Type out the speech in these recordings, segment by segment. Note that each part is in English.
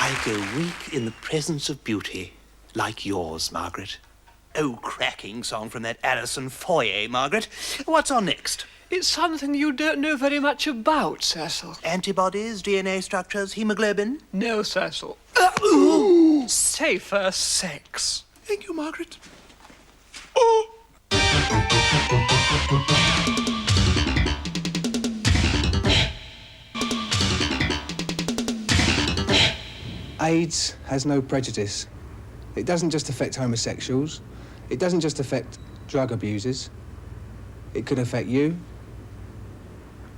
I go weak in the presence of beauty, like yours, Margaret. Oh, cracking song from that Alison Foyer, Margaret. What's on next? It's something you don't know very much about, Cecil. Antibodies, DNA structures, hemoglobin? No, Cecil. Safer sex. Thank you, Margaret. AIDS has no prejudice. It doesn't just affect homosexuals. It doesn't just affect drug abusers. It could affect you,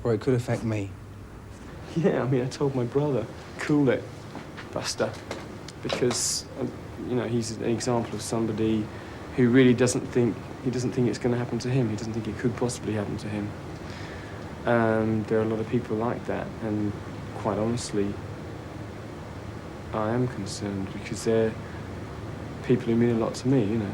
or it could affect me. Yeah, I mean, I told my brother, cool it, Buster, because, you know, he's an example of somebody who really doesn't think it's going to happen to him. He doesn't think it could possibly happen to him. There are a lot of people like that, and quite honestly, I am concerned because they're people who mean a lot to me, you know.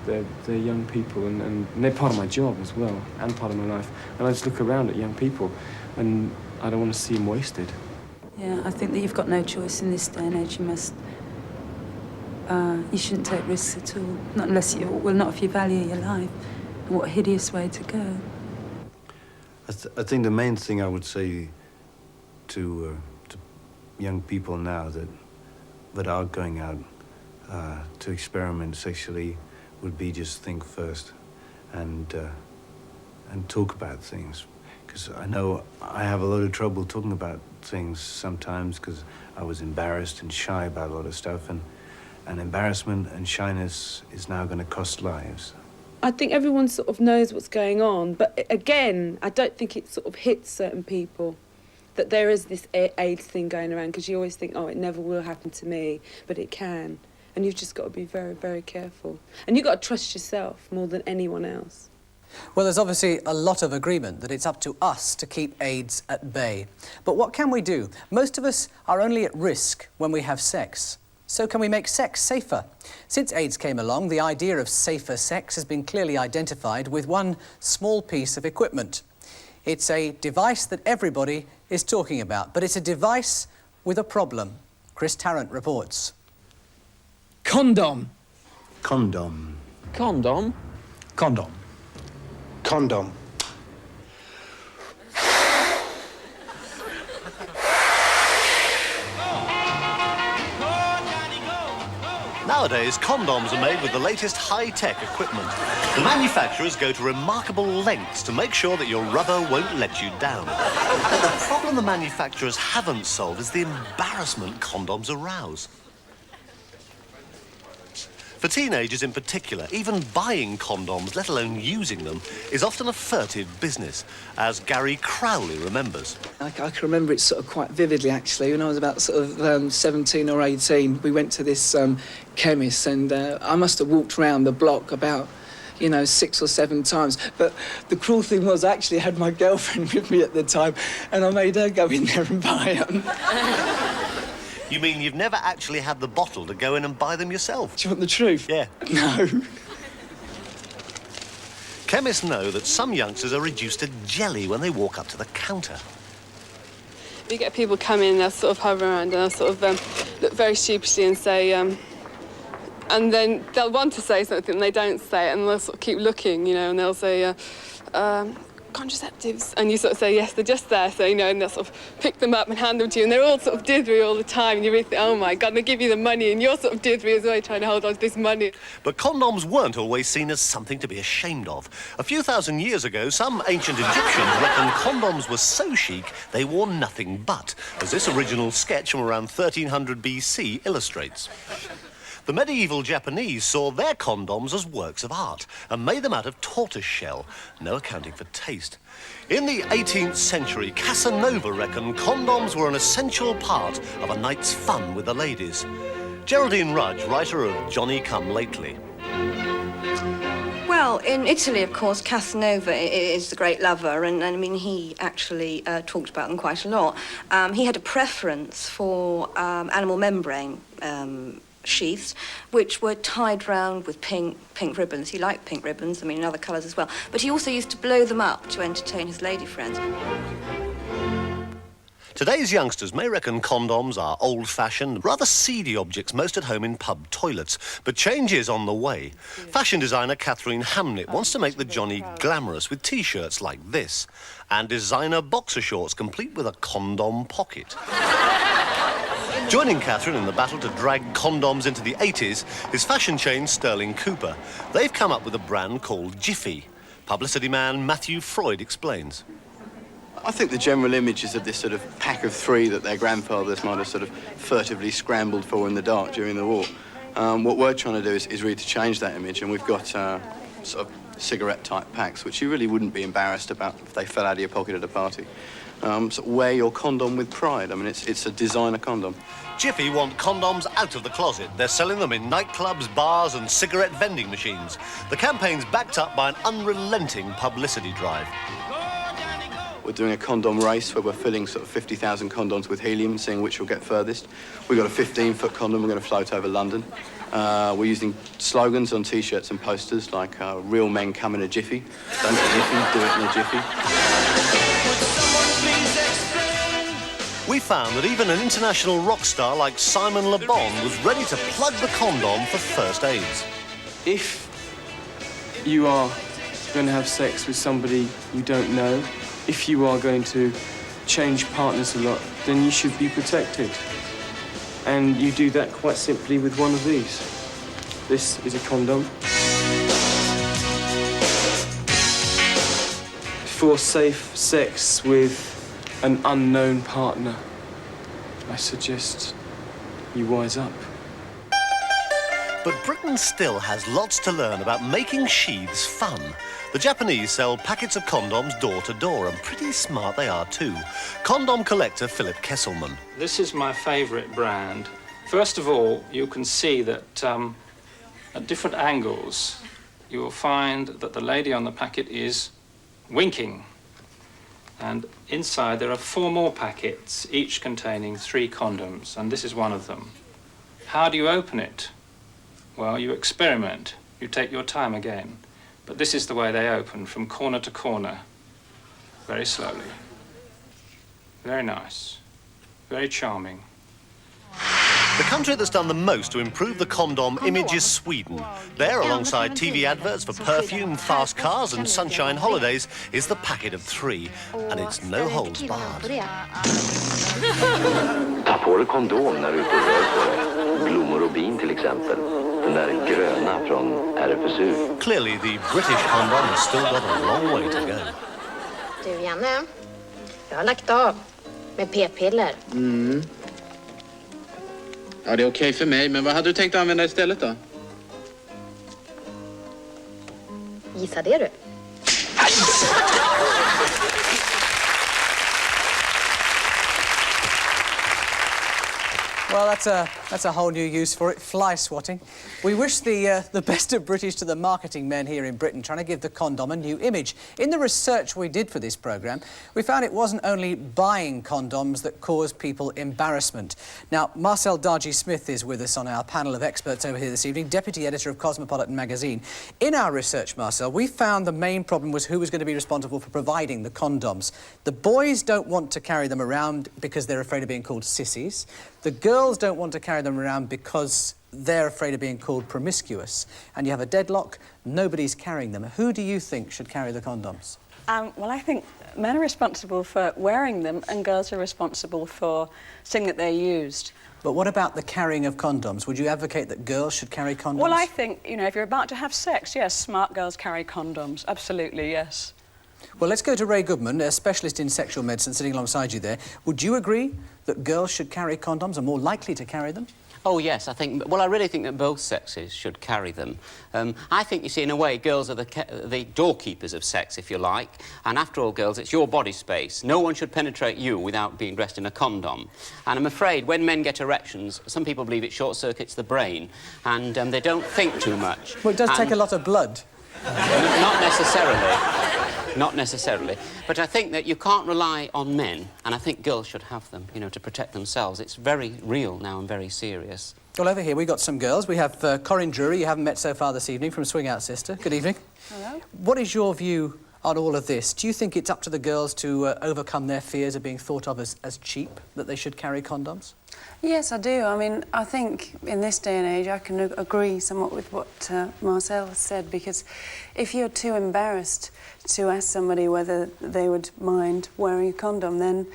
They're young people, and they're part of my job as well, and part of my life. And I just look around at young people, and I don't want to see them wasted. Yeah, I think that you've got no choice in this day and age. You must... you shouldn't take risks at all. Not unless you... Well, not if you value your life. And what a hideous way to go. I think the main thing I would say to young people now that are going out to experiment sexually would be just think first and talk about things. Because I know I have a lot of trouble talking about things sometimes because I was embarrassed and shy about a lot of stuff, and embarrassment and shyness is now going to cost lives. I think everyone sort of knows what's going on, but again, I don't think it sort of hits certain people that there is this AIDS thing going around, because you always think, oh, it never will happen to me, but it can. And you've just got to be very, very careful. And you've got to trust yourself more than anyone else. Well, there's obviously a lot of agreement that it's up to us to keep AIDS at bay. But what can we do? Most of us are only at risk when we have sex. So can we make sex safer? Since AIDS came along, the idea of safer sex has been clearly identified with one small piece of equipment. It's a device that everybody is talking about, but it's a device with a problem. Chris Tarrant reports. Condom. Condom. Condom? Condom. Condom. Nowadays, condoms are made with the latest high-tech equipment. The manufacturers go to remarkable lengths to make sure that your rubber won't let you down. But the problem the manufacturers haven't solved is the embarrassment condoms arouse. For teenagers in particular, even buying condoms, let alone using them, is often a furtive business, as Gary Crowley remembers. I can remember it sort of quite vividly, actually. When I was about sort of 17 or 18, we went to this chemist, and I must have walked around the block about, you know, 6 or 7 times. But the cruel thing was, I actually had my girlfriend with me at the time, and I made her go in there and buy them. You mean you've never actually had the bottle to go in and buy them yourself? Do you want the truth? Yeah. No. Chemists know that some youngsters are reduced to jelly when they walk up to the counter. You get people come in, they'll sort of hover around and they'll sort of look very sheepishly and say, and then they'll want to say something and they don't say it, and they'll sort of keep looking, you know, and they'll say, contraceptives, and you sort of say, yes, they're just there, so, you know, and they'll sort of pick them up and hand them to you, and they're all sort of dithery all the time, and you really think, oh my God, and they give you the money, and you're sort of dithery as well, trying to hold on to this money. But condoms weren't always seen as something to be ashamed of. A few thousand years ago, some ancient Egyptians reckoned condoms were so chic they wore nothing but, as this original sketch from around 1300 BC illustrates. The medieval Japanese saw their condoms as works of art and made them out of tortoise shell, no accounting for taste. In the 18th century, Casanova reckoned condoms were an essential part of a night's fun with the ladies. Geraldine Rudge, writer of Johnny Come Lately. Well, in Italy, of course, Casanova is the great lover, and I mean, he actually talked about them quite a lot. He had a preference for animal membrane sheaths, which were tied round with pink ribbons. He liked pink ribbons, I mean, in other colours as well. But he also used to blow them up to entertain his lady friends. Today's youngsters may reckon condoms are old-fashioned, rather seedy objects most at home in pub toilets. But change is on the way. Fashion designer Catherine Hamnett wants to make the Johnny glamorous with T-shirts like this and designer boxer shorts complete with a condom pocket. Joining Catherine in the battle to drag condoms into the 80s is fashion chain Sterling Cooper. They've come up with a brand called Jiffy. Publicity man Matthew Freud explains. I think the general image is of this sort of pack of three that their grandfathers might have sort of furtively scrambled for in the dark during the war. What we're trying to do is really to change that image, and we've got sort of cigarette-type packs, which you really wouldn't be embarrassed about if they fell out of your pocket at a party. So wear your condom with pride. I mean, it's a designer condom. Jiffy want condoms out of the closet. They're selling them in nightclubs, bars and cigarette vending machines. The campaign's backed up by an unrelenting publicity drive. We're doing a condom race where we're filling sort of 50,000 condoms with helium, seeing which will get furthest. We've got a 15-foot condom we're going to float over London. We're using slogans on T-shirts and posters like real men come in a jiffy, don't get iffy, do it in a jiffy. We found that even an international rock star like Simon Le Bon was ready to plug the condom for first aids. If you are going to have sex with somebody you don't know, if you are going to change partners a lot, then you should be protected. And you do that quite simply with one of these. This is a condom. For safe sex with an unknown partner, I suggest you wise up. But Britain still has lots to learn about making sheaths fun. The Japanese sell packets of condoms door to door, and pretty smart they are too. Condom collector Philip Kesselman. This is my favourite brand. First of all, you can see that at different angles, you will find that the lady on the packet is winking. And inside there are 4 more packets, each containing 3 condoms, and this is one of them. How do you open it? Well, you experiment. You take your time again. But this is the way they open, from corner to corner. Very slowly. Very nice. Very charming. The country that's done the most to improve the condom image is Sweden. There, alongside TV adverts for perfume, fast cars and sunshine holidays, is the packet of 3. And it's no holds barred. Ta på dig kondom när du är ute och rör på blommor och bin till exempel. Den där gröna från RFSU. Clearly, the British condom has still got a long way to go. Du, Janne. Jag har lagt av med p-piller. Ja, det är okej för mig, men vad hade du tänkt använda istället då? Gissa det, du. Well, that's a whole new use for it, fly swatting. We wish the best of British to the marketing men here in Britain, trying to give the condom a new image. In the research we did for this programme, we found it wasn't only buying condoms that caused people embarrassment. Now, Marcel Dargy-Smith is with us on our panel of experts over here this evening, deputy editor of Cosmopolitan magazine. In our research, Marcel, we found the main problem was who was going to be responsible for providing the condoms. The boys don't want to carry them around because they're afraid of being called sissies. The girls don't want to carry them around because they're afraid of being called promiscuous. And you have a deadlock, nobody's carrying them. Who do you think should carry the condoms? Well, I think men are responsible for wearing them and girls are responsible for seeing that they're used. But what about the carrying of condoms? Would you advocate that girls should carry condoms? Well, I think, you know, if you're about to have sex, yes, smart girls carry condoms. Absolutely, yes. Well, let's go to Ray Goodman, a specialist in sexual medicine sitting alongside you there. Would you agree that girls should carry condoms, are more likely to carry them? Oh, yes, I really think that both sexes should carry them. I think, you see, in a way, girls are the doorkeepers of sex, if you like. And after all, girls, it's your body space. No one should penetrate you without being dressed in a condom. And I'm afraid when men get erections, some people believe it short-circuits the brain, and they don't think too much. Well, it does take a lot of blood. Not necessarily. Not necessarily. But I think that you can't rely on men, and I think girls should have them, you know, to protect themselves. It's very real now and very serious. Well, over here we've got some girls. We have Corinne Drury, you haven't met so far this evening, from Swing Out Sister. Good evening. Hello. What is your view on all of this. Do you think it's up to the girls to overcome their fears of being thought of as cheap, that they should carry condoms? Yes, I do. I mean, I think in this day and age I can agree somewhat with what Marcel has said, because if you're too embarrassed to ask somebody whether they would mind wearing a condom, then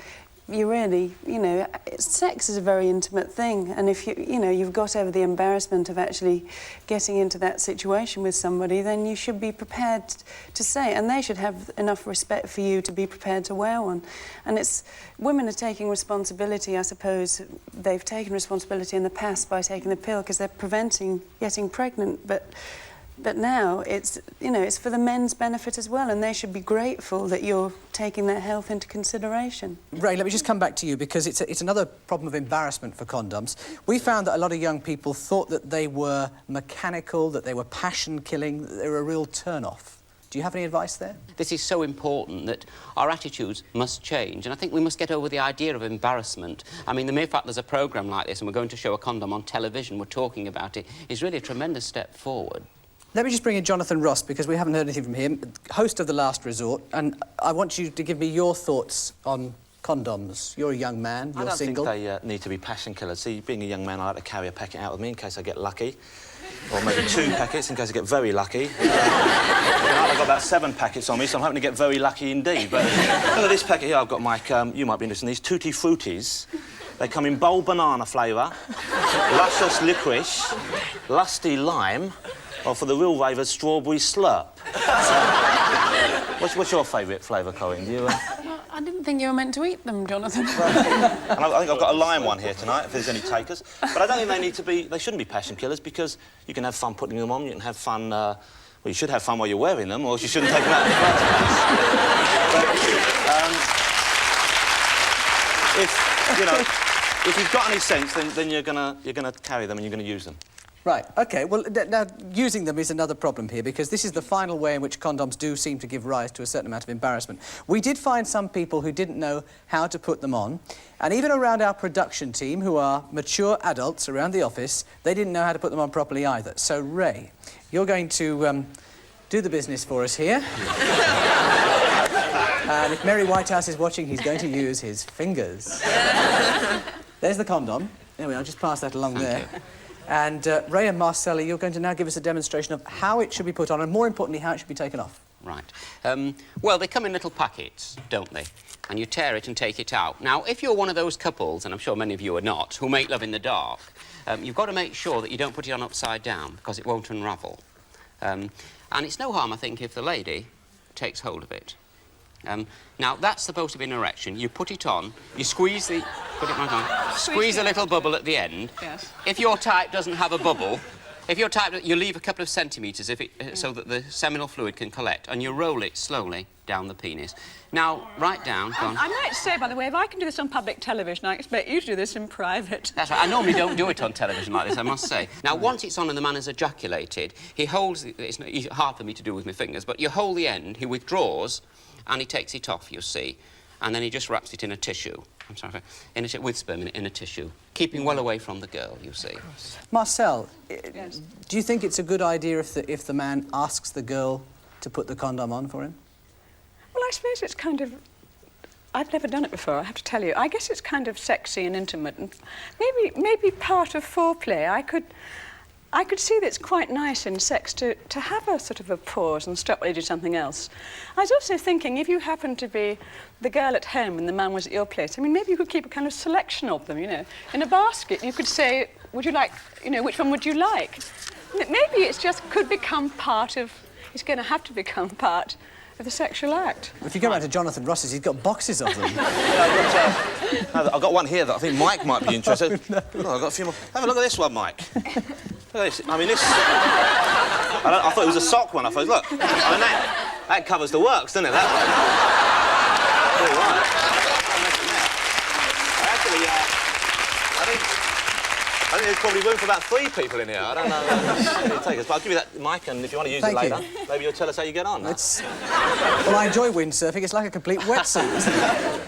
you really, you know, sex is a very intimate thing, and if you've got over the embarrassment of actually getting into that situation with somebody, then you should be prepared to say it, and they should have enough respect for you to be prepared to wear one. And it's women are taking responsibility. I suppose they've taken responsibility in the past by taking the pill because they're preventing getting pregnant, but now it's, you know, it's for the men's benefit as well, and they should be grateful that you're taking their health into consideration. Ray, let me just come back to you, because it's another problem of embarrassment for condoms. We found that a lot of young people thought that they were mechanical, that they were passion-killing, that they were a real turn-off. Do you have any advice there? This is so important that our attitudes must change, and I think we must get over the idea of embarrassment. I mean, the mere fact there's a programme like this and we're going to show a condom on television, we're talking about it, is really a tremendous step forward. Let me just bring in Jonathan Ross, because we haven't heard anything from him, host of The Last Resort, and I want you to give me your thoughts on condoms. You're a young man, you're single. I don't think they need to be passion killers. See, being a young man, I like to carry a packet out with me in case I get lucky. Or maybe 2 packets in case I get very lucky. I've got about 7 packets on me, so I'm hoping to get very lucky indeed. But look at this packet here I've got, Mike. You might be interested in these Tutti Fruttis. They come in bold banana flavour, luscious licorice, lusty lime, or for the real ravers, strawberry slurp. What's your favourite flavour, Corinne? Do you, Well, I didn't think you were meant to eat them, Jonathan. And I think I've got a lime one here tonight, if there's any takers. But I don't think they need to be... They shouldn't be passion killers, because you can have fun putting them on, you can have fun... well, you should have fun while you're wearing them, or else you shouldn't take them out in the first place. If, you know, if you've got any sense, then you're gonna carry them and you're gonna use them. Right, OK. Well, now, using them is another problem here, because this is the final way in which condoms do seem to give rise to a certain amount of embarrassment. We did find some people who didn't know how to put them on, and even around our production team, who are mature adults around the office, they didn't know how to put them on properly either. So, Ray, you're going to do the business for us here. And if Mary Whitehouse is watching, he's going to use his fingers. There's the condom. There we are, just pass that along there. And Ray and Marcella, you're going to now give us a demonstration of how it should be put on, and more importantly, how it should be taken off. Right. Well, they come in little packets, don't they? And you tear it and take it out. Now, if you're one of those couples, and I'm sure many of you are not, who make love in the dark, you've got to make sure that you don't put it on upside down, because it won't unravel. And it's no harm, I think, if the lady takes hold of it. Now, that's supposed to be an erection. You put it on, you squeeze the... Put it right on. Squeeze a little bubble at the end. Yes. If your type doesn't have a bubble, if your type... You leave a couple of centimetres so that the seminal fluid can collect, and you roll it slowly down the penis. Now, right down... Go on. I might say, by the way, if I can do this on public television, I expect you to do this in private. That's right. I normally don't do it on television like this, I must say. Now, once it's on and the man has ejaculated, he holds... It's hard for me to do with my fingers, but you hold the end, he withdraws, and he takes it off, you see, and then he just wraps it in a tissue. I'm sorry, with sperm in a tissue, keeping well away from the girl, you see. Marcel, Yes. do you think it's a good idea if the man asks the girl to put the condom on for him? Well, I suppose it's kind of... I've never done it before, I have to tell you. I guess it's kind of sexy and intimate, and maybe part of foreplay. I could see that it's quite nice in sex to have a sort of a pause and stop while you do something else. I was also thinking, if you happened to be the girl at home and the man was at your place, I mean, maybe you could keep a kind of selection of them, you know. In a basket, you could say, would you like, you know, which one would you like? Maybe it's just could become part of, it's going to have to become part of the sexual act. If you go back to Jonathan Ross's, he's got boxes of them. I've got one here that I think Mike might be interested. Look, I've got a few more. Have a look at this one, Mike. Look at this. I mean, this... I thought it was a sock one. I thought, look, I mean, that covers the works, doesn't it, that one? All right. Actually, I think there's probably room for about 3 people in here. I don't know how many take us, but I'll give you that mic, and if you want to use it later, maybe you'll tell us how you get on. Well, I enjoy windsurfing. It's like a complete wetsuit.